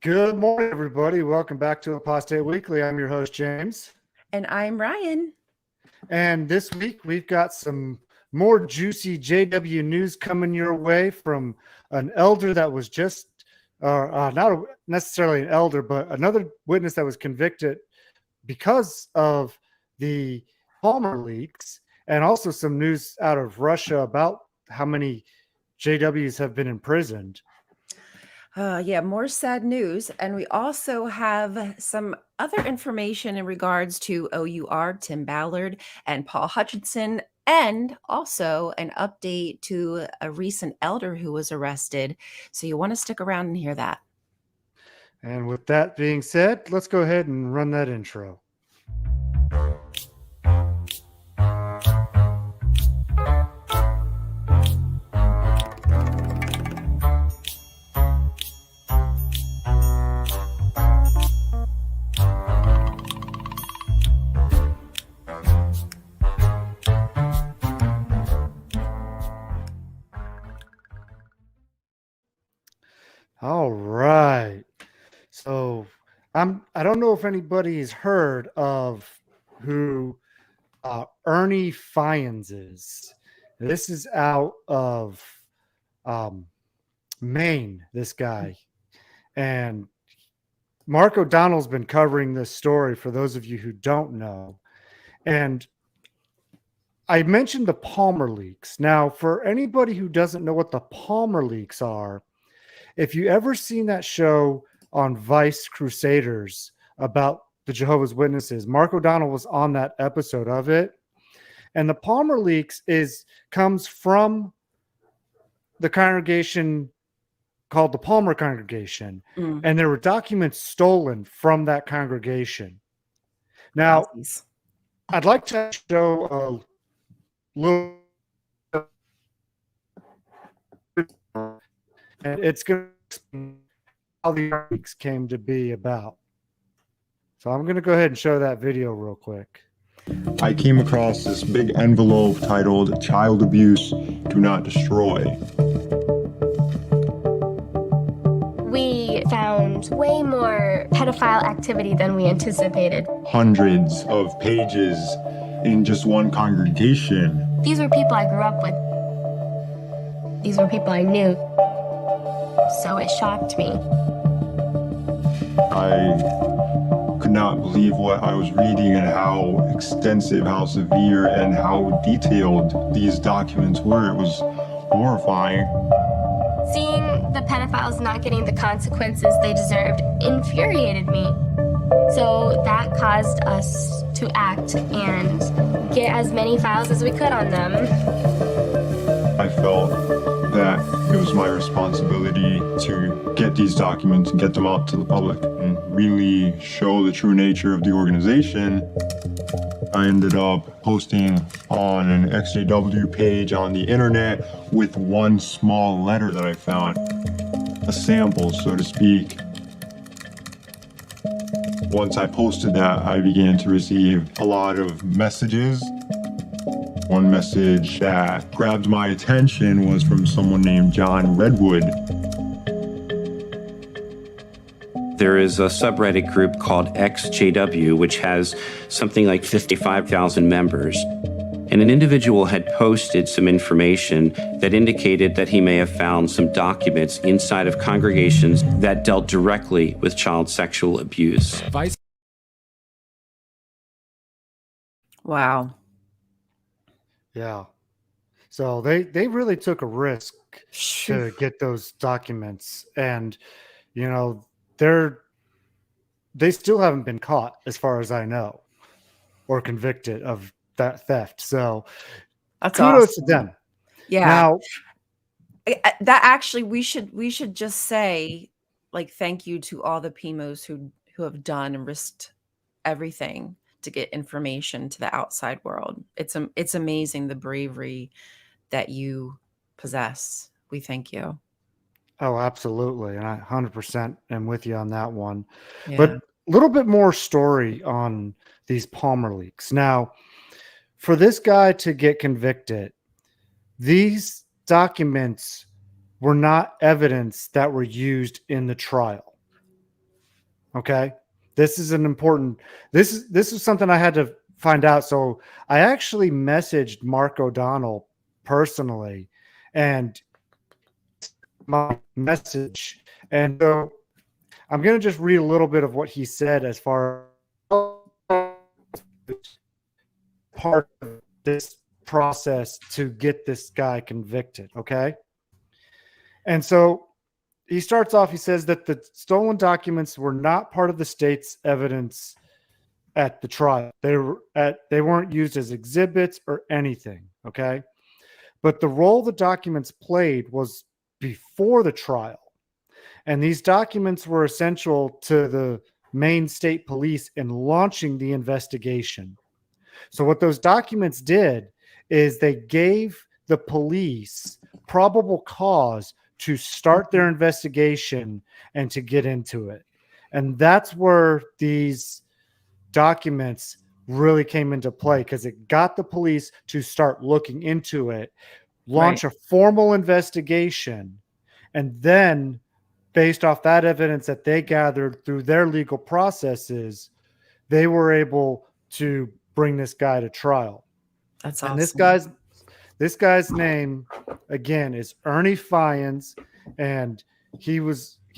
Good morning, everybody. Welcome back to Apostate Weekly. I'm your host, James. And I'm Ryan. And this week, we've got some more juicy JW news coming your way from an elder that was just, not necessarily an elder, but another witness that was convicted because of the Palmer leaks, and also some news out of Russia about how many JWs have been imprisoned. More sad news. And we also have some other information in regards to OUR, Tim Ballard, and Paul Hutchinson, and also an update to a recent elder who was arrested. So you want to stick around and hear that. And with that being said, let's go ahead and run that intro. All right. So I don't know if anybody's heard of who Ernie Fyans is. This is out of Maine, this guy. And Mark O'Donnell's been covering this story for those of you who don't know. And I mentioned the Palmer leaks. Now, for anybody who doesn't know what the Palmer leaks are, if you ever seen that show on Vice Crusaders about the Jehovah's Witnesses, Mark O'Donnell was on that episode of it. And the Palmer leaks comes from the congregation called the Palmer Congregation. And there were documents stolen from that congregation. Now, I'd like to show a little, and it's going to explain how the leaks came to be about. So I'm going to go ahead and show that video real quick. I came across this big envelope titled "Child Abuse Do Not Destroy." We found way more pedophile activity than we anticipated. Hundreds of pages in just one congregation. These were people I grew up with. These were people I knew. So it shocked me. I could not believe what I was reading and how extensive, how severe, and how detailed these documents were. It was horrifying. Seeing the pedophiles not getting the consequences they deserved infuriated me. So that caused us to act and get as many files as we could on them. I felt that it was my responsibility to get these documents and get them out to the public and really show the true nature of the organization. I ended up posting on an XJW page on the internet with one small letter that I found, a sample, so to speak. Once I posted that, I began to receive a lot of messages. One message that grabbed my attention was from someone named John Redwood. There is a subreddit group called XJW, which has something like 55,000 members. And an individual had posted some information that indicated that he may have found some documents inside of congregations that dealt directly with child sexual abuse. Wow. Yeah. So they really took a risk to get those documents. And, you know, they still haven't been caught, as far as I know, or convicted of that theft. So That's kudos awesome. to them. Yeah. Now, that actually, we should just say, like, thank you to all the PMOs who have done and risked everything to get information to the outside world. It's amazing the bravery that you possess. We thank you. oh, absolutely. And I 100% am with you on that one. Yeah. But a little bit more story on these Palmer leaks. Now, for this guy to get convicted, these documents were not evidence that were used in the trial. Okay. This is an important, this is something I had to find out. So I actually messaged Mark O'Donnell personally and my message. And so I'm going to just read a little bit of what he said as far as part of this process to get this guy convicted. Okay. And so he starts off, he says that the stolen documents were not part of the state's evidence at the trial. They weren't used as exhibits or anything. Okay. But the role the documents played was before the trial. And these documents were essential to the Maine State Police in launching the investigation. So what those documents did is they gave the police probable cause to start their investigation and to get into it. And that's where these documents really came into play, because it got the police to start looking into it, launch a formal investigation, and then based off that evidence that they gathered through their legal processes, they were able to bring this guy to trial. That's and awesome. this guy's name again is Ernie Fyans, and he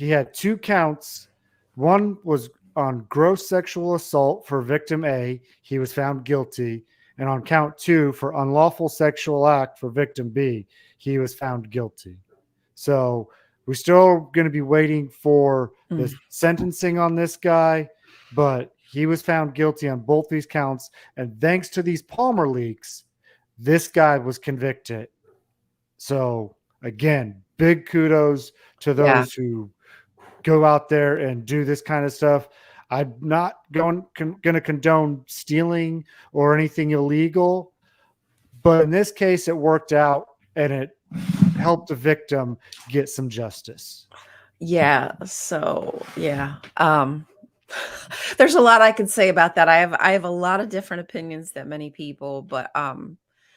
had 2 counts. One was on gross sexual assault for victim A. He was found guilty. And on count 2 for unlawful sexual act for victim B, he was found guilty. So we're still going to be waiting for the sentencing on this guy, but he was found guilty on both these counts. And thanks to these Palmer leaks, this guy was convicted. So again, big kudos to those who go out there and do this kind of stuff. I'm not going to condone stealing or anything illegal, but in this case, it worked out and it helped the victim get some justice. Yeah. So yeah. There's a lot I could say about that. I have a lot of different opinions than many people, but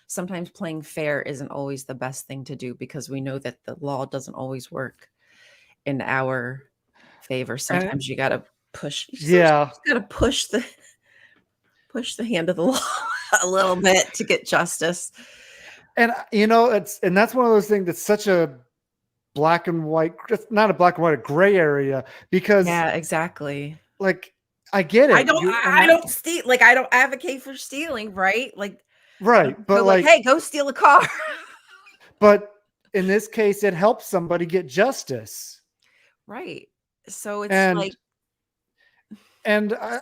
sometimes playing fair isn't always the best thing to do, because we know that the law doesn't always work in our favor. Sometimes you gotta push. Gotta push the hand of the law a little bit to get justice. And that's one of those things that's such a black and white, not a black and white, a gray area, because exactly. Like, I get it. I don't steal. Like, I don't advocate for stealing, right? Like, right. But like, hey, go steal a car. But in this case, it helps somebody get justice. Right. So it's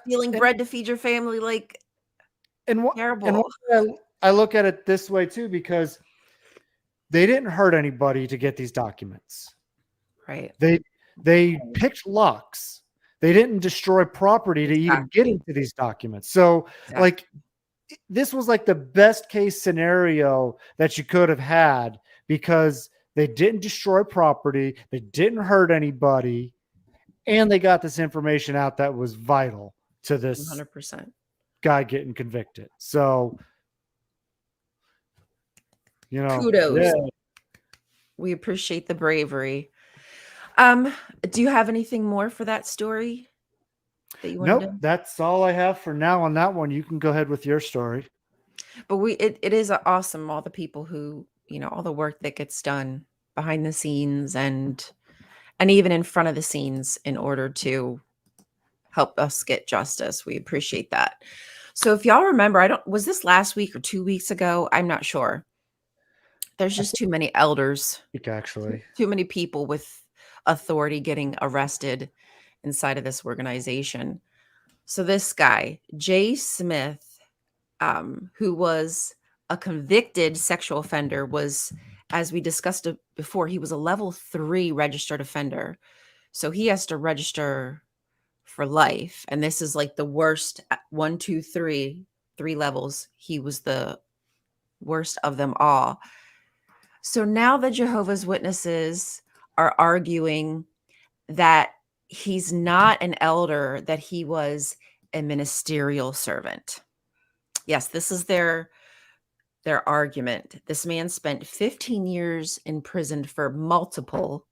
stealing bread to feed your family, like, terrible. And I look at it this way too, because they didn't hurt anybody to get these documents. Right. They picked locks. They didn't destroy property to even get into these documents. So like, this was like the best case scenario that you could have had, because they didn't destroy property. They didn't hurt anybody. And they got this information out that was vital to this 100% guy getting convicted. So, kudos. Yeah. We appreciate the bravery. Do you have anything more for that story that you wanted? Nope, that's all I have for now on that one. You can go ahead with your story. But it is awesome, all the people who, all the work that gets done behind the scenes and even in front of the scenes in order to help us get justice. We appreciate that. So if y'all remember, was this last week or 2 weeks ago? I'm not sure. There's just too many elders. Actually, too many people with authority getting arrested inside of this organization. So this guy, Jay Smith, who was a convicted sexual offender, was, as we discussed before, he was a level 3 registered offender. So he has to register for life. And this is like the worst 1, 2, 3 levels. He was the worst of them all. So now the Jehovah's Witnesses are arguing that he's not an elder, that he was a ministerial servant. Yes, this is their argument. This man spent 15 years in prison for multiple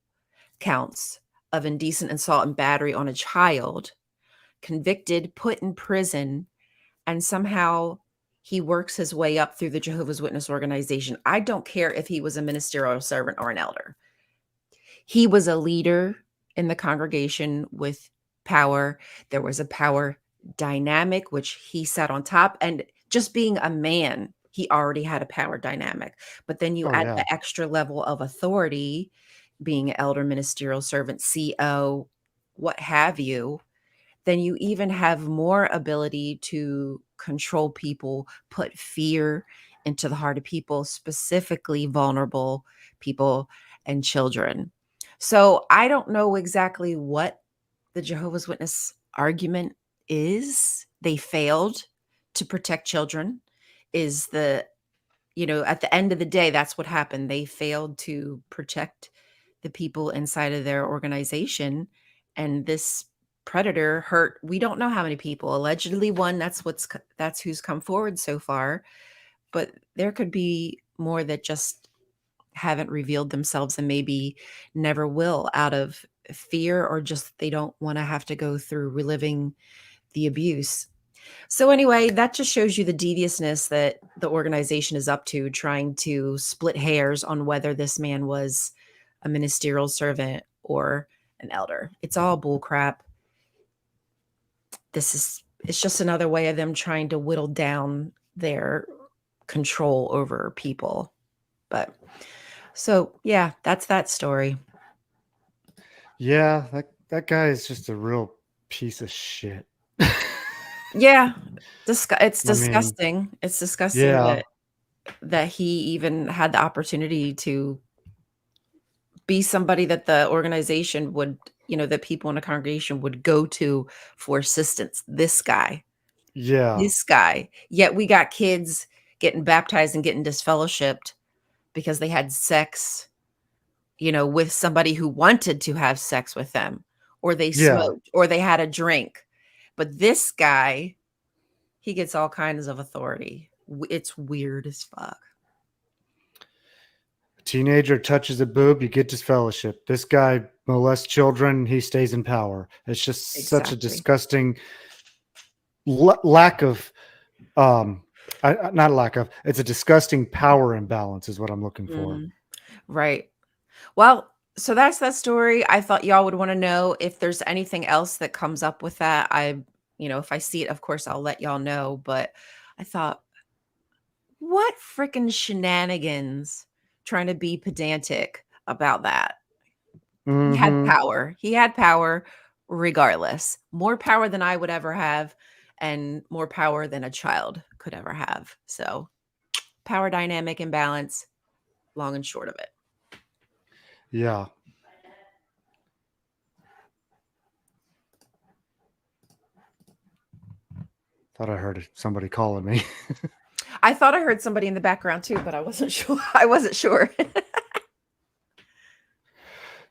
counts of indecent assault and battery on a child. convicted, put in prison, and somehow he works his way up through the Jehovah's Witness organization. I don't care if he was a ministerial servant or an elder. He was a leader in the congregation with power. There was a power dynamic, which he sat on top. And just being a man, he already had a power dynamic. But then you Oh, add yeah. the extra level of authority, being elder, ministerial servant, CO, what have you, then you even have more ability to control people, put fear into the heart of people, specifically vulnerable people and children. So I don't know exactly what the Jehovah's Witness argument is. They failed to protect children, is the, at the end of the day, that's what happened. They failed to protect the people inside of their organization. And this predator hurt, we don't know how many people. Allegedly one, that's who's come forward so far. But there could be more that just haven't revealed themselves and maybe never will, out of fear, or just they don't want to have to go through reliving the abuse. So anyway, that just shows you the deviousness that the organization is up to, trying to split hairs on whether this man was a ministerial servant or an elder. It's all bullcrap. It's just another way of them trying to whittle down their control over people. But so yeah, that's that story. Yeah, that guy is just a real piece of shit. Yeah. It's I mean, disgusting. It's disgusting yeah, that he even had the opportunity to be somebody that the organization would, that people in the congregation would go to for assistance. This guy. yeah, Yet we got kids getting baptized and getting disfellowshipped because they had sex, with somebody who wanted to have sex with them, or they yeah. smoked, or they had a drink. But this guy, he gets all kinds of authority. It's weird as fuck. Teenager touches a boob, you get disfellowship. This guy molests children, he stays in power. It's just such a Exactly. disgusting lack of, not lack of, it's a disgusting power imbalance is what I'm looking for. Mhm. Right. Well, so that's that story. I thought y'all would want to know if there's anything else that comes up with that. If I see it, of course, I'll let y'all know. But I thought, what freaking shenanigans trying to be pedantic about that? He had Mhm. power. He had power regardless. More power than I would ever have, and more power than a child could ever have. So, power dynamic imbalance, long and short of it. Yeah. Thought I heard somebody calling me. I thought I heard somebody in the background too, but I wasn't sure. I wasn't sure.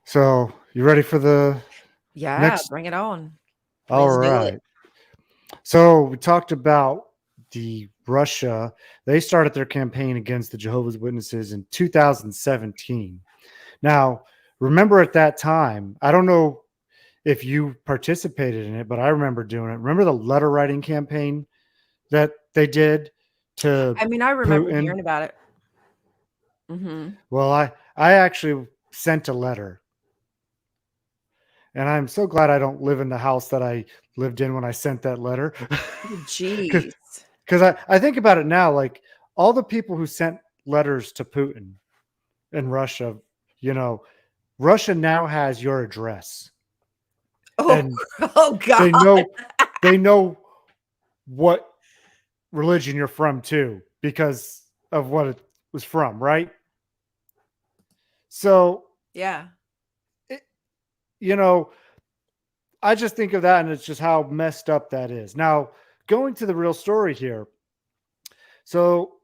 So, you ready for the Yeah, next? bring it on. All Let's do it. right. So, we talked about the Russia. They started their campaign against the Jehovah's Witnesses in 2017. Now, remember at that time, I don't know if you participated in it, but I remember doing it. Remember the letter writing campaign that they did to I mean, I remember Putin? hearing about it. Mm-hmm. Well, I actually sent a letter, and I'm so glad I don't live in the house that I lived in when I sent that letter. Jeez. Because I think about it now, like all the people who sent letters to Putin in Russia, Russia now has your address. Oh, And oh God. they know what religion you're from too, because of what it was from, right? So, Yeah. I just think of that and it's just how messed up that is. Now, going to the real story here. So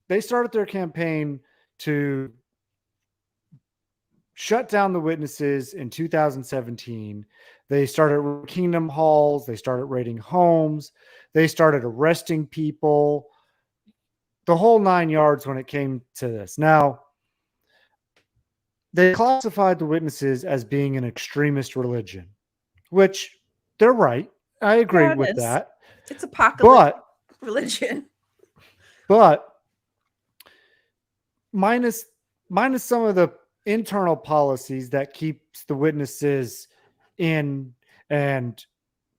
they started their campaign to shut down the witnesses in 2017. They started kingdom halls. They started raiding homes. They started arresting people. The whole 9 yards when it came to this. Now, they classified the witnesses as being an extremist religion, which they're right. I agree Yeah, it with is. that. It's apocalyptic But religion. minus some of the internal policies that keeps the witnesses in, and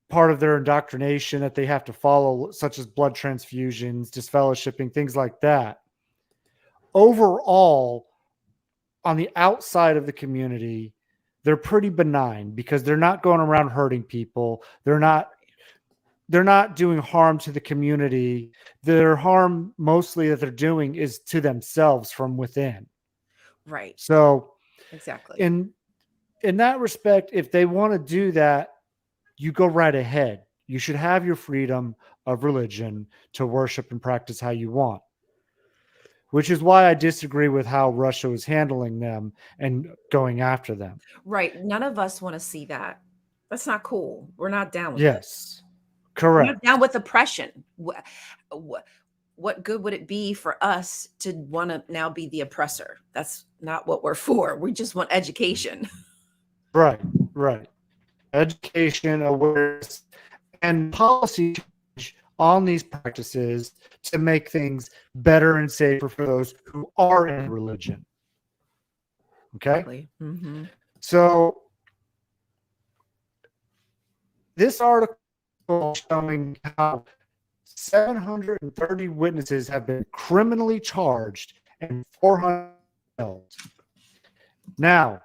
part of their indoctrination that they have to follow, such as blood transfusions, disfellowshipping, things like that. Overall, on the outside of the community, they're pretty benign because they're not going around hurting people. They're not doing harm to the community. Their harm mostly that they're doing is to themselves from within. Right. So Exactly. in that respect, if they want to do that, you go right ahead. You should have your freedom of religion to worship and practice how you want, which is why I disagree with how Russia was handling them and going after them. Right. None of us want to see that. That's not cool. We're not down with it. Yes, We're correct. not down with oppression. What good would it be for us to want to now be the oppressor? That's not what we're for. We just want education. Right. Education, awareness, and policy change on these practices to make things better and safer for those who are in religion. Okay. Mm-hmm. So this article showing how 730 witnesses have been criminally charged and 400 held. Now,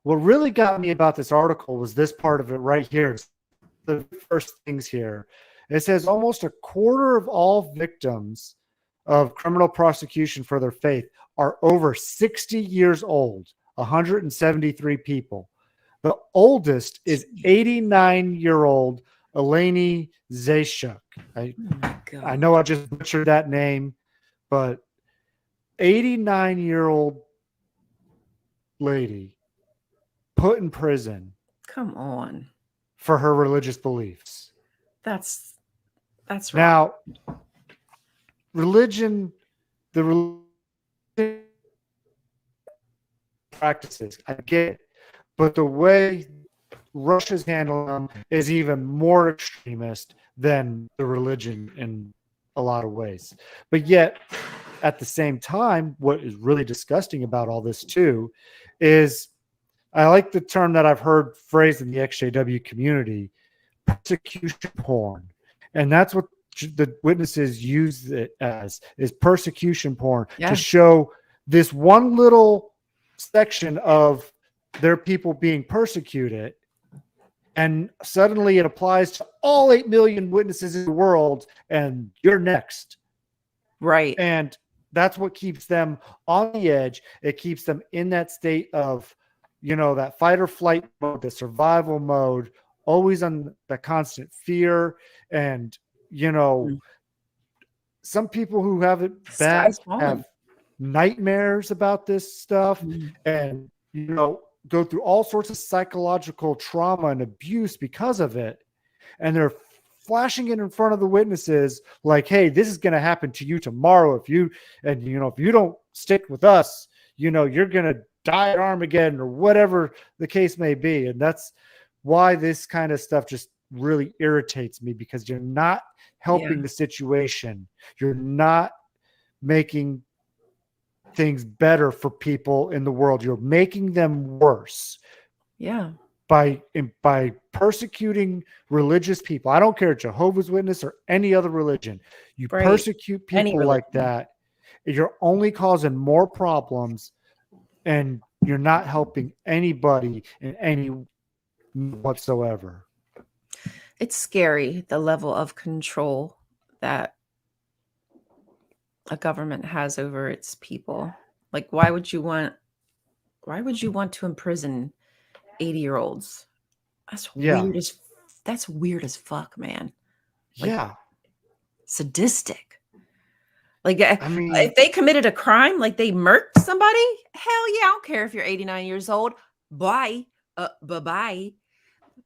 what really got me about this article was this part of it right here. The first things here. It says almost a quarter of all victims of criminal prosecution for their faith are over 60 years old, 173 people. The oldest is 89-year-old Eleni Zaishuk. I know I just butchered that name, but 89-year-old lady put in prison. Come on. For her religious beliefs. That's right. Now, religion, the religion practices, I get it, but the way Russia's handling them is even more extremist than the religion in a lot of ways. But yet, at the same time, what is really disgusting about all this too is, I like the term that I've heard phrased in the XJW community, persecution porn. And that's what the witnesses use it as, is persecution porn, to show this one little section of their people being persecuted. And suddenly it applies to all 8 million witnesses in the world, and you're next. Right. And that's what keeps them on the edge. It keeps them in that state of, that fight or flight mode, the survival mode, always on the constant fear. And, some people who have it bad have nightmares about this stuff and, go through all sorts of psychological trauma and abuse because of it. And they're flashing it in front of the witnesses like, hey, this is going to happen to you tomorrow. If you don't stick with us, you're going to die at Armageddon or whatever the case may be. And that's why this kind of stuff just really irritates me, because you're not helping the situation. You're not making things better for people in the world. You're making them worse. Yeah. By persecuting religious people. I don't care, Jehovah's Witness or any other religion. You persecute people like that, you're only causing more problems, and you're not helping anybody in any whatsoever. It's scary, the level of control that a government has over its people. Like, why would you want to imprison 80-year-olds? That's weird as fuck, man. Like, sadistic. Like, I mean, if they committed a crime, like they murked somebody, hell yeah, I don't care if you're 89 years old. Bye. Bye-bye.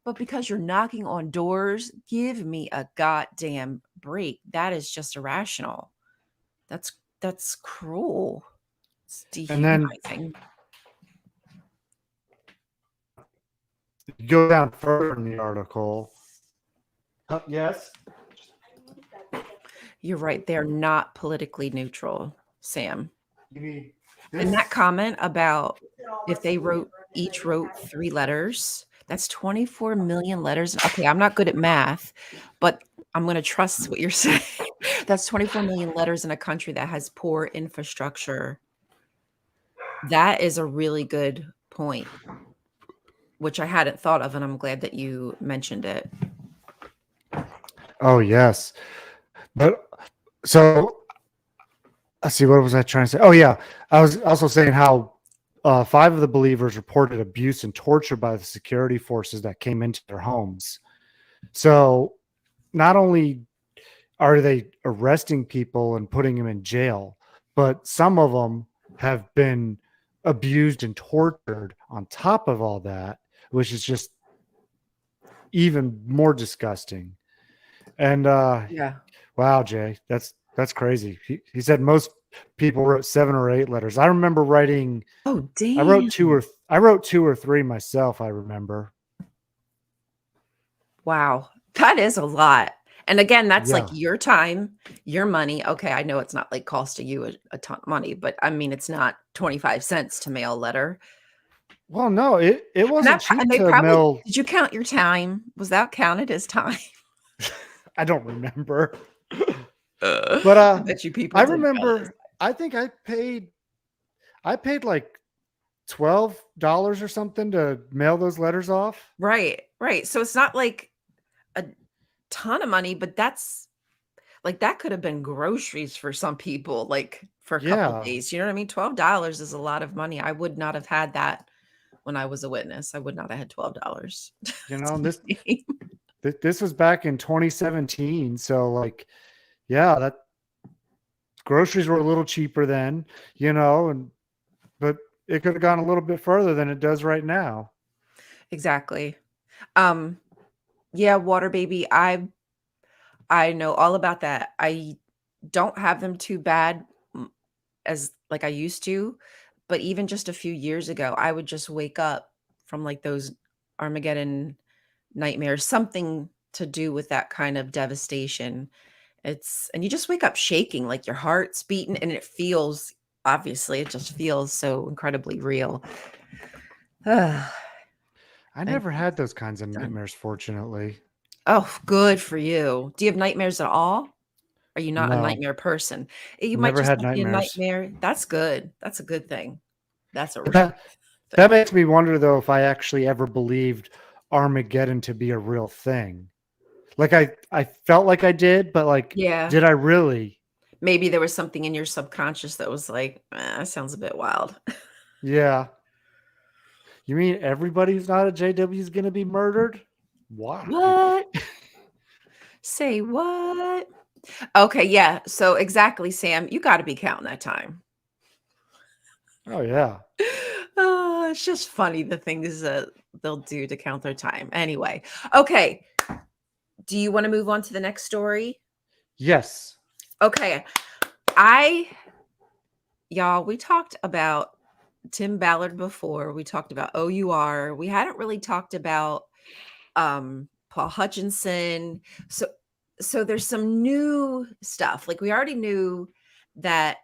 But because you're knocking on doors, give me a goddamn break. That is just irrational. That's cruel. It's dehumanizing. Go down further in the article. Yes. You're right. They're not politically neutral, Sam. You mean And that comment about if they each wrote 3 letters, that's 24 million letters. Okay, I'm not good at math, but I'm going to trust what you're saying. That's 24 million letters in a country that has poor infrastructure. That is a really good point, which I hadn't thought of, and I'm glad that you mentioned it. Oh, yes. But so let's see, what was I trying to say? Oh, yeah. I was also saying how 5 of the believers reported abuse and torture by the security forces that came into their homes. So not only are they arresting people and putting them in jail, but some of them have been abused and tortured on top of all that, which is just even more disgusting. And Yeah. wow, Jay, that's crazy. He said most people wrote 7 or 8 letters. I remember writing. Oh, damn. I wrote 2 or 3 myself. I remember. Wow. That is a lot. And again, that's like Yeah. your time, your money. Okay, I know it's not like costing you a ton of money, but I mean, it's not 25 cents to mail a letter. Well, no, it And wasn't cheap they to probably mail. did you count your time? Was that counted as time? I don't remember. But But I bet you people I did count it as remember. I think I paid like $12 or something to mail those letters off. right, right. So it's not like a ton of money, but that's like that could have been groceries for some people, like for a couple Yeah, days. You know what I mean? $12 is a lot of money. I would not have had that when I was a witness. I would not have had $12. and this was back in 2017. So like, yeah, that groceries were a little cheaper then, but it could have gone a little bit further than it does right now. Exactly. Um, yeah, water baby. I know all about that. I don't have them too bad as like I used to, but even just a few years ago, I would just wake up from like those Armageddon nightmares, something to do with that kind of devastation. And you just wake up shaking, like your heart's beating, and it feels, obviously, it just feels so incredibly real. I I- never had those kinds of Done. nightmares, fortunately. Oh, good for you. Do you have nightmares at all? Are you not a No, nightmare person? You might never just had not be a nightmares. nightmare. That's good. That's a good thing. That's a But really that makes me wonder, though, if I actually ever believed Armageddon to be a real thing. Like I felt like I did, but like, yeah. did I really? Maybe there was something in your subconscious that was like, that sounds a bit wild. Yeah. You mean everybody who's not a JW is going to be murdered? Why? What? Say what? Okay, yeah. So exactly, Sam. You got to be counting that time. Oh, yeah. It's just funny the things that they'll do to count their time. Anyway, okay. Do you want to move on to the next story? Yes. Okay. Y'all, we talked about Tim Ballard before. We talked about OUR. We hadn't really talked about Paul Hutchinson. So there's some new stuff. Like we already knew that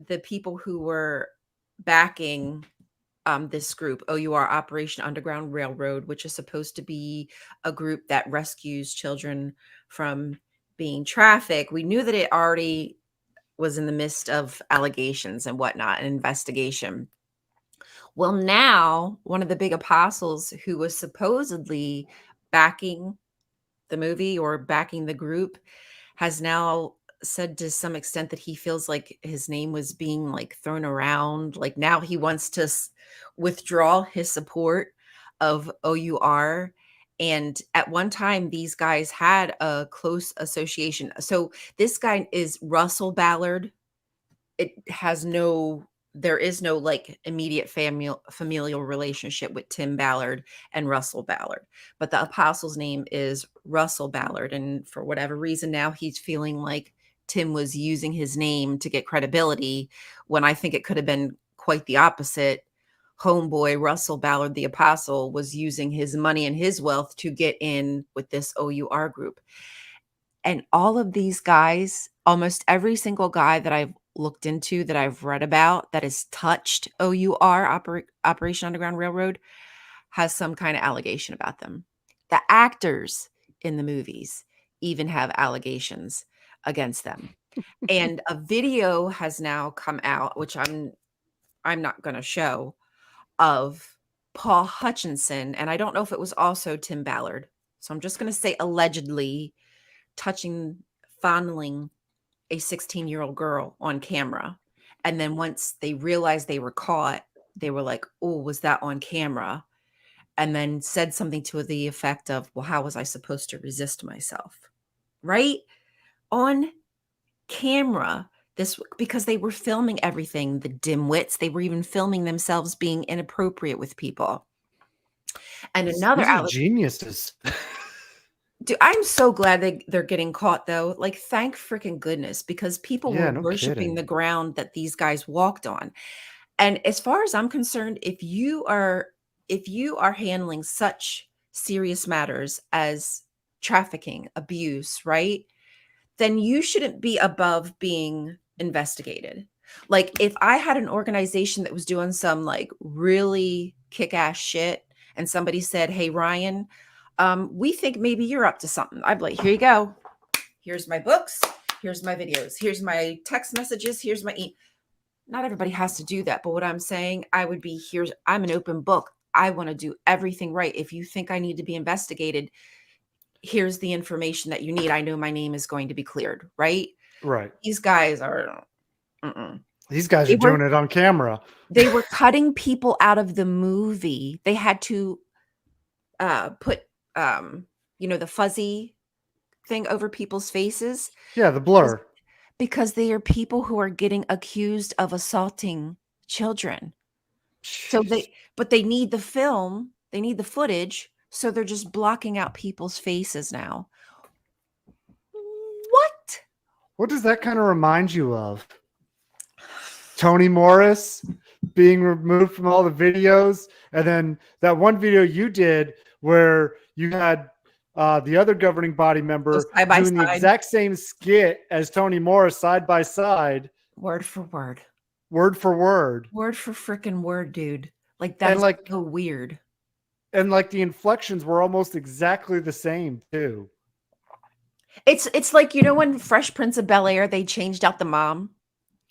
the people who were backing this group, OUR, Operation Underground Railroad, which is supposed to be a group that rescues children from being trafficked. We knew that it already was in the midst of allegations and whatnot, an investigation. Well, now one of the big apostles who was supposedly backing the movie or backing the group has now said to some extent that he feels like his name was being like thrown around. Like now he wants to withdraw his support of OUR. And at one time, these guys had a close association. So this guy is Russell Ballard. There is no like immediate familial relationship with Tim Ballard and Russell Ballard, but the apostle's name is Russell Ballard. And for whatever reason, now he's feeling like Tim was using his name to get credibility when I think it could have been quite the opposite. homeboy Russell Ballard, the apostle, was using his money and his wealth to get in with this OUR group. And all of these guys, almost every single guy that I've looked into, that I've read about, that has touched OUR, Operation Underground Railroad, has some kind of allegation about them. The actors in the movies even have allegations against them. And a video has now come out, which I'm not going to show, of Paul Hutchinson, and I don't know if it was also Tim Ballard. So I'm just going to say allegedly fondling a 16-year-old girl on camera. And then once they realized they were caught, they were like, "Oh, was that on camera?" And then said something to the effect of, "Well, how was I supposed to resist myself?" Right? On camera. This, because they were filming everything, the dimwits, they were even filming themselves being inappropriate with people. And another These are geniuses. Dude, I'm so glad they're getting caught though. Like, thank freaking goodness, because people Yeah, were no worshiping kidding. the ground that these guys walked on. And as far as I'm concerned, if you are handling such serious matters as trafficking, abuse, right? Then you shouldn't be above being investigated. Like, if I had an organization that was doing some like really kick-ass shit and somebody said, "Hey, Ryan, we think maybe you're up to something," I'd be like, "Here you go. Here's my books. Here's my videos. Here's my text messages. Here's my Not everybody has to do that. But what I'm saying, I'm an open book. I want to do everything right. If you think I need to be investigated, here's the information that you need. I know my name is going to be cleared," right? Right. These guys are, These guys are doing it on camera. They were cutting people out of the movie. They had to put, the fuzzy thing over people's faces. Yeah, the blur. Because they are people who are getting accused of assaulting children. So they need the film, they need the footage. So they're just blocking out people's faces now. What does that kind of remind you of? Toni Morris being removed from all the videos, and then that one video you did where you had the other governing body member doing the exact same skit as Toni Morris, side by side, word for word, word for word, word for freaking word, dude. Like, that's like so weird. And like the inflections were almost exactly the same too. It's like, when Fresh Prince of Bel-Air, they changed out the mom.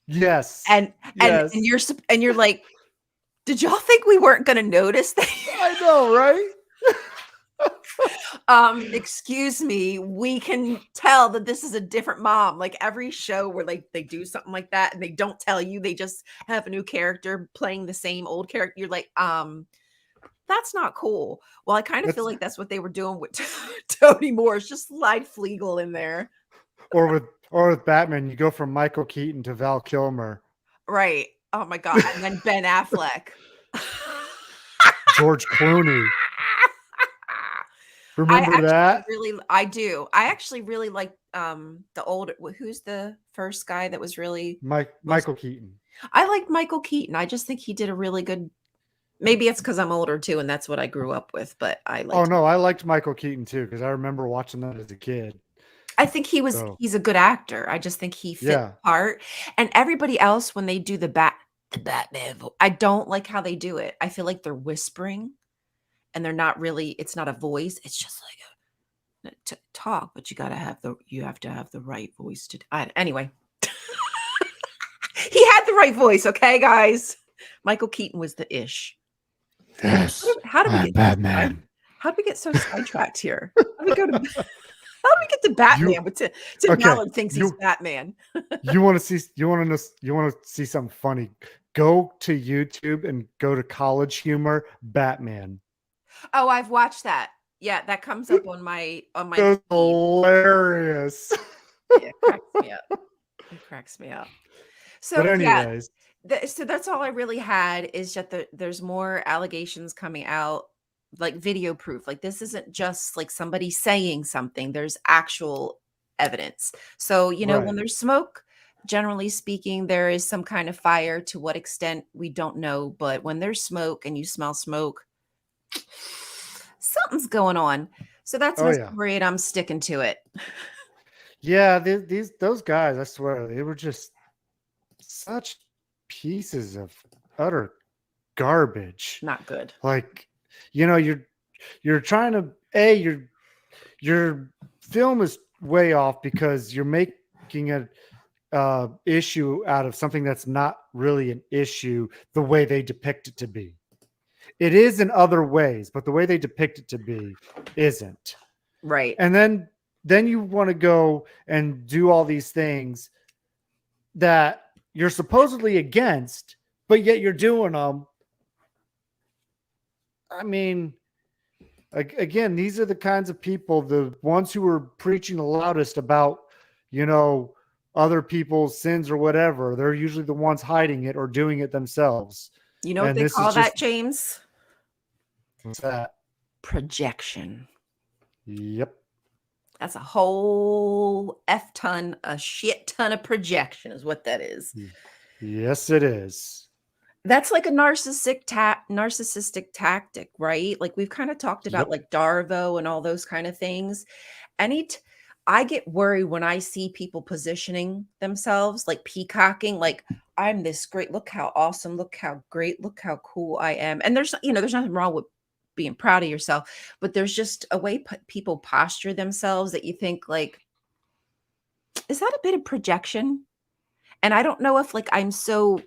Yes. And you're like, did y'all think we weren't going to notice that? I know, right? Excuse me, we can tell that this is a different mom. Like, every show where they do something like that and they don't tell you, they just have a new character playing the same old character. You're like, that's not cool. Well, I kind of feel like that's what they were doing with Toni Morris. Just slide Flegel in there. Or with Batman, you go from Michael Keaton to Val Kilmer. Right. Oh my God. And then Ben Affleck. George Clooney. Remember that? I do. I actually really like the older. Who's the first guy that was really Michael Keaton? I like Michael Keaton. I just think he did a really good. Maybe it's because I'm older too, and that's what I grew up with. But I like. Oh no, I liked Michael Keaton too because I remember watching that as a kid. I think he's a good actor. I just think he fit the part. And everybody else, when they do the Batman, I don't like how they do it. I feel like they're whispering and they're not really, it's not a voice. It's just like talk, but you have to have the right voice to anyway. He had the right voice. Okay, guys. Michael Keaton was the ish. Yes. How did we get Batman? How did we get so sidetracked here? How did we get to Batman? But Tim Ballard thinks he's Batman. You want to see something funny? Go to YouTube and go to College Humor Batman. Oh, I've watched that. Yeah, that comes up on my. That's hilarious. Yeah, it cracks me up. So, but anyways. So that's all I really had is that there's more allegations coming out, like video proof. Like, this isn't just like somebody saying something. There's actual evidence. So, when there's smoke, generally speaking, there is some kind of fire. To what extent, we don't know. But when there's smoke and you smell smoke, something's going on. So that's Oh my yeah. story, and I'm sticking to it. Yeah, those guys, I swear, they were just such pieces of utter garbage. Not good. Like, you're trying to your film is way off because you're making a issue out of something that's not really an issue the way they depict it to be. It is in other ways, but the way they depict it to be isn't. Right. And then you want to go and do all these things that you're supposedly against, but yet you're doing them. I mean, again, these are the kinds of people, the ones who are preaching the loudest about, other people's sins or whatever. They're usually the ones hiding it or doing it themselves. You know what And they this call is that, just James? what's that? Projection. Yep. That's a whole a shit ton of projection is what that is. Yes, it is. That's like a narcissistic tactic, right? Like we've kind of talked about Yep. like Darvo and all those kind of things. I get worried when I see people positioning themselves like peacocking, like I'm this great, look how awesome, look how great, look how cool I am. And there's nothing wrong with being proud of yourself, but there's just a way people posture themselves that you think like, is that a bit of projection? And I don't know if like I'm so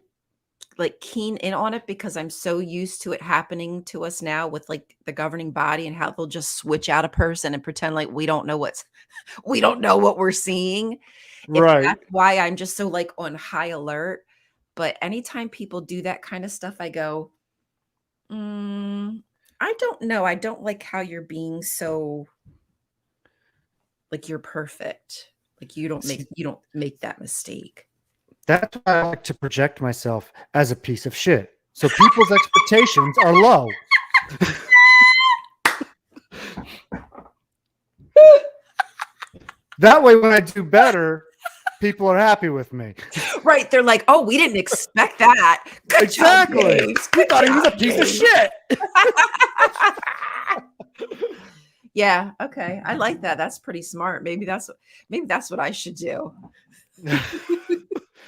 like keen in on it because I'm so used to it happening to us now with like the governing body and how they'll just switch out a person and pretend like we don't know what we're seeing. If Right. that's why I'm just so like on high alert. But anytime people do that kind of stuff, I go, I don't know. I don't like how you're being so like you're perfect. Like you don't make that mistake. That's why I like to project myself as a piece of shit. So people's expectations are low. That way, when I do better, people are happy with me. Right. They're like, oh, we didn't expect that. Good Exactly. job, James. We Good thought he was a job, piece of James." shit. Yeah. Okay. I like that. That's pretty smart. Maybe that's what I should do.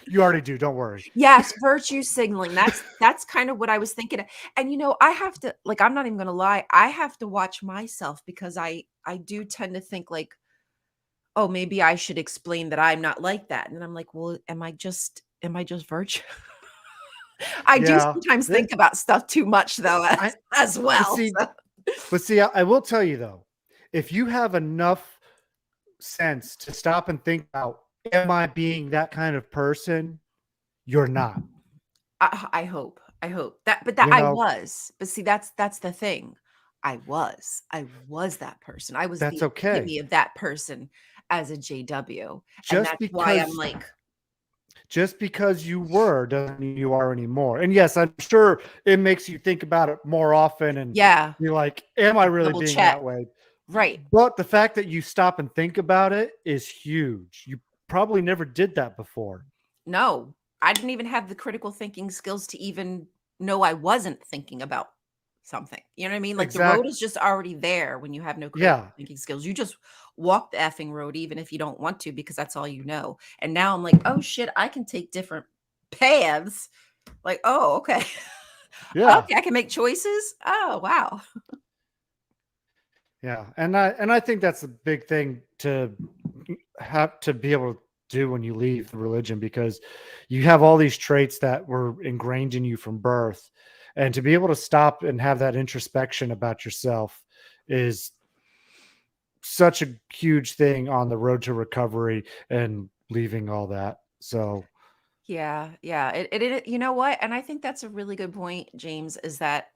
You already do. Don't worry. Yes, virtue signaling. That's kind of what I was thinking. And I have to like, I'm not even gonna lie, I have to watch myself because I do tend to think like, oh, maybe I should explain that I'm not like that. And then I'm like, well, am I just virtue? I do Yeah. sometimes think about stuff too much though as well. But see, I will tell you though, if you have enough sense to stop and think about, am I being that kind of person? You're not. I hope that, but that I was. But see, that's the thing. I was that person. I was That's the okay. epitome of that person as a JW, and Just that's why I'm because like, just because you were doesn't mean you are anymore. And yes, I'm sure it makes you think about it more often and yeah, you're like, am I really double being check. that way? Right. But the fact that you stop and think about it is huge. You probably never did that before. No, I didn't even have the critical thinking skills to even know I wasn't thinking about something. You know what I mean? Like the road is just already there when you have no critical thinking skills. You just walk the effing road, even if you don't want to, because that's all you know. And now I'm like, oh shit, I can take different paths. Like, oh, okay. Yeah. Okay, I can make choices. Oh, wow. Yeah. And I think that's a big thing to have to be able to do when you leave the religion, because you have all these traits that were ingrained in you from birth, and to be able to stop and have that introspection about yourself is such a huge thing on the road to recovery and leaving all that. So Yeah. You know what? And I think that's a really good point, James, is that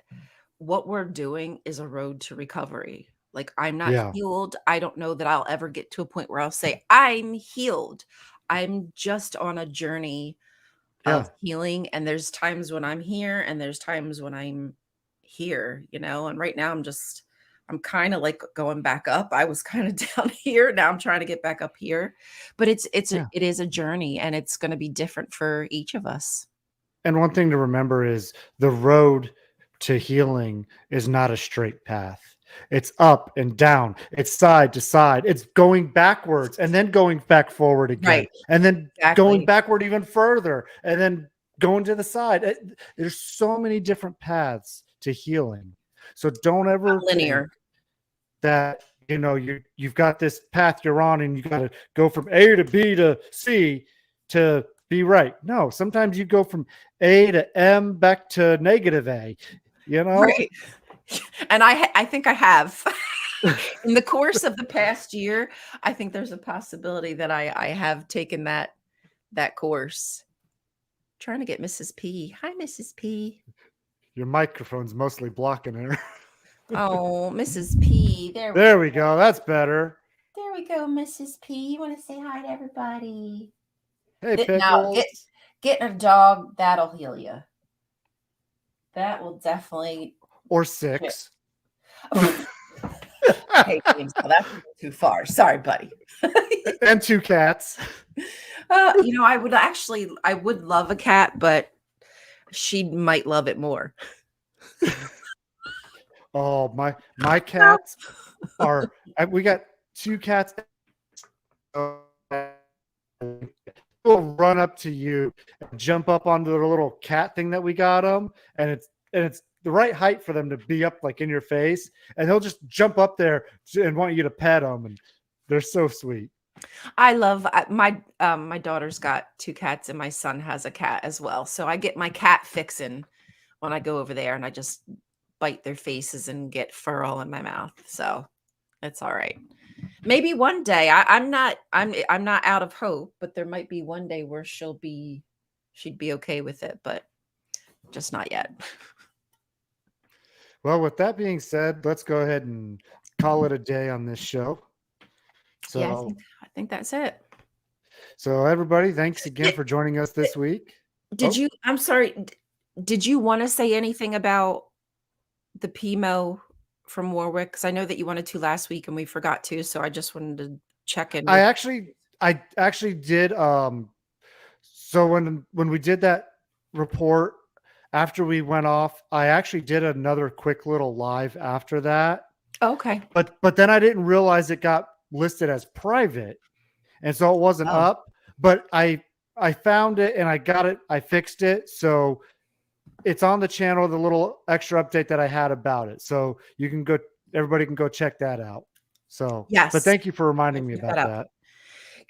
what we're doing is a road to recovery. Like I'm not healed. I don't know that I'll ever get to a point where I'll say I'm healed. I'm just on a journey of healing. And there's times when I'm here and there's times when I'm here, and right now I'm just I'm kind of like going back up. I was kind of down here. Now I'm trying to get back up here. But it is a journey, and it's going to be different for each of us. And one thing to remember is the road to healing is not a straight path. It's up and down. It's side to side. It's going backwards and then going back forward again. Right. And then Exactly. going backward even further and then going to the side. There's so many different paths to healing. So don't ever Not linear. think that, you know, you've got this path you're on and you got to go from A to B to C to be right. No, sometimes you go from A to M back to negative A, you know? Right. And I think I have. In the course of the past year, I think there's a possibility that I have taken that course. Trying to get Mrs. P. Hi, Mrs. P. Your microphone's mostly blocking her. Oh, Mrs. P. There we go. That's better. There we go, Mrs. P. You want to say hi to everybody? Hey, Now, Pickles. getting a dog, that'll heal you. That will definitely. Or 6. Hey, James, no, that's too far. Sorry, buddy. And 2 cats. You know, I would love a cat, but she might love it more. Oh, my cats are. We got 2 cats. Will run up to you and jump up onto the little cat thing that we got them, and it's the right height for them to be up like in your face, and they'll just jump up there and want you to pet them, and they're so sweet. I love my daughter's got 2 cats and my son has a cat as well. So I get my cat fixin' when I go over there, and I just bite their faces and get fur all in my mouth. So it's all right. Maybe one day I'm not out of hope, but there might be one day where she'd be okay with it, but just not yet. Well, with that being said, let's go ahead and call it a day on this show. So, Yeah, I think that's it. So everybody, thanks again for joining us this week. I'm sorry. Did you want to say anything about the PMO from Warwick? Because I know that you wanted to last week and we forgot to, so I just wanted to check in. I actually did. So when we did that report after we went off, I actually did another quick little live after that. Okay. But then I didn't realize it got listed as private, and so it wasn't up. But I found it and I got it. I fixed it, so it's on the channel. The little extra update that I had about it, so you can go. Everybody can go check that out. So yes, but thank you for reminding me about that.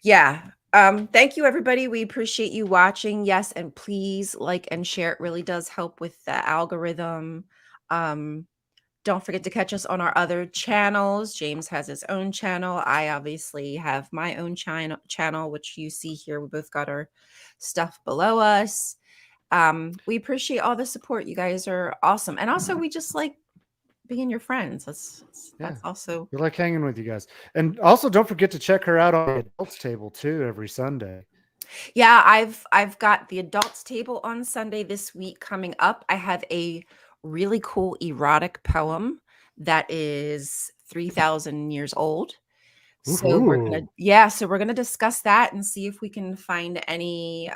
Yeah. Thank you, everybody. We appreciate you watching. Yes, and please like and share. It really does help with the algorithm. Don't forget to catch us on our other channels. James has his own channel. I obviously have my own channel, which you see here. We both got our stuff below us. We appreciate all the support. You guys are awesome. And also, we just like being your friends. That's also. We like hanging with you guys. And also, don't forget to check her out on the adults table too every Sunday. Yeah, I've got the adults table on Sunday this week coming up. I have a really cool erotic poem that is 3,000 years old. So we're gonna discuss that and see if we can find any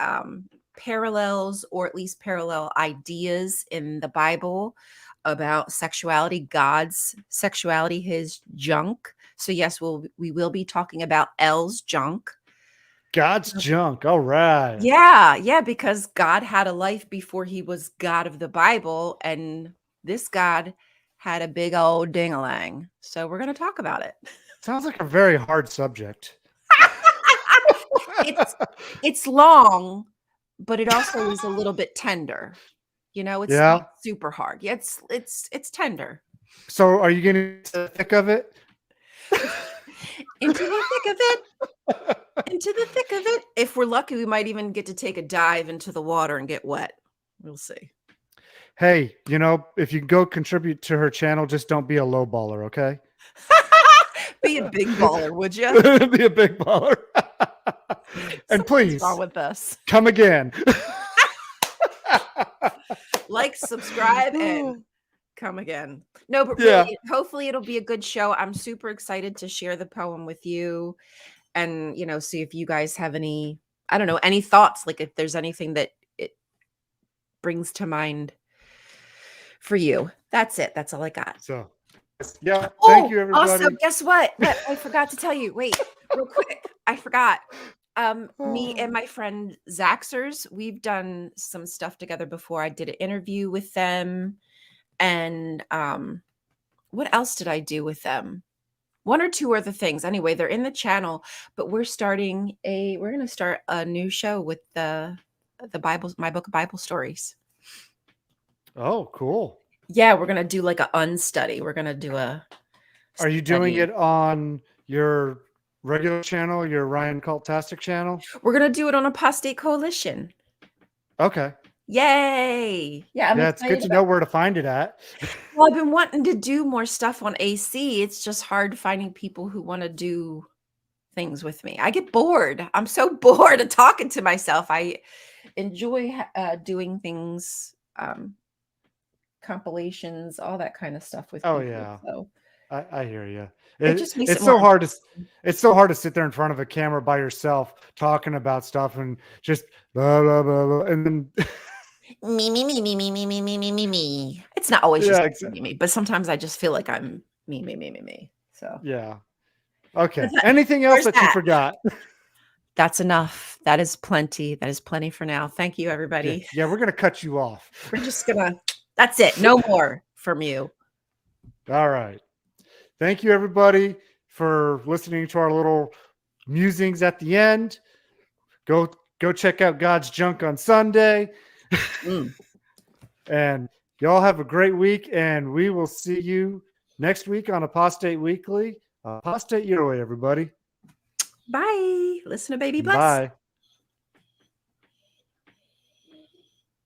parallels or at least parallel ideas in the Bible about sexuality, God's sexuality, his junk. So yes, we will be talking about L's junk. God's junk. All right. Yeah, because God had a life before he was God of the Bible, and this God had a big old ding-a-lang. So we're going to talk about it. Sounds like a very hard subject. It's long, but it also is a little bit tender. You know, it's not super hard. Yeah, it's tender. So are you getting into the thick of it? Into the thick of it. Into the thick of it. If we're lucky, we might even get to take a dive into the water and get wet. We'll see. Hey, you know, if you go contribute to her channel, just don't be a low baller, okay? Be a big baller, would you? Be a big baller. And please, wrong with us. Come again. Like, subscribe, and Come again. No, but Yeah. really, hopefully it'll be a good show. I'm super excited to share the poem with you and, see if you guys have any, I don't know, any thoughts, like if there's anything that it brings to mind for you. That's it. That's all I got. So, yeah. Oh, Thank you, also, everybody. guess what? What I forgot to tell you. Wait, real quick. I forgot. Me and my friend Zaxers, we've done some stuff together before. I did an interview with them. And what else did I do with them? One or two other things. Anyway, they're in the channel, but we're going to start a new show with the Bible, my book of Bible stories. Oh, cool. Yeah, we're going to do like a unstudy. We're going to do a Are you doing study. it on your regular channel, your Rion Cultastic channel? We're going to do it on Apostate Coalition. Okay. Yay. Yeah, I'm Yeah, it's good to know where to find it at. Well, I've been wanting to do more stuff on AC. It's just hard finding people who want to do things with me. I get bored. I'm so bored of talking to myself. I enjoy doing things, compilations, all that kind of stuff with Oh, people. yeah. So I hear you. it just makes It's it so more hard to it's so hard to sit there in front of a camera by yourself talking about stuff and just blah blah blah, blah and then me. It's not always Yeah, just exactly. me, but sometimes I just feel like I'm me. So Yeah. Okay. But Anything else where's that you that? forgot? That's enough. That is plenty. That is plenty for now. Thank you, everybody. Yeah, we're gonna cut you off. We're just gonna. That's it. No more from you. All right. Thank you, everybody, for listening to our little musings at the end. Go check out God's Junk on Sunday. And y'all have a great week, and we will see you next week on Apostate Weekly. Apostate your way, everybody. Bye. Listen to Baby Bless. Bye.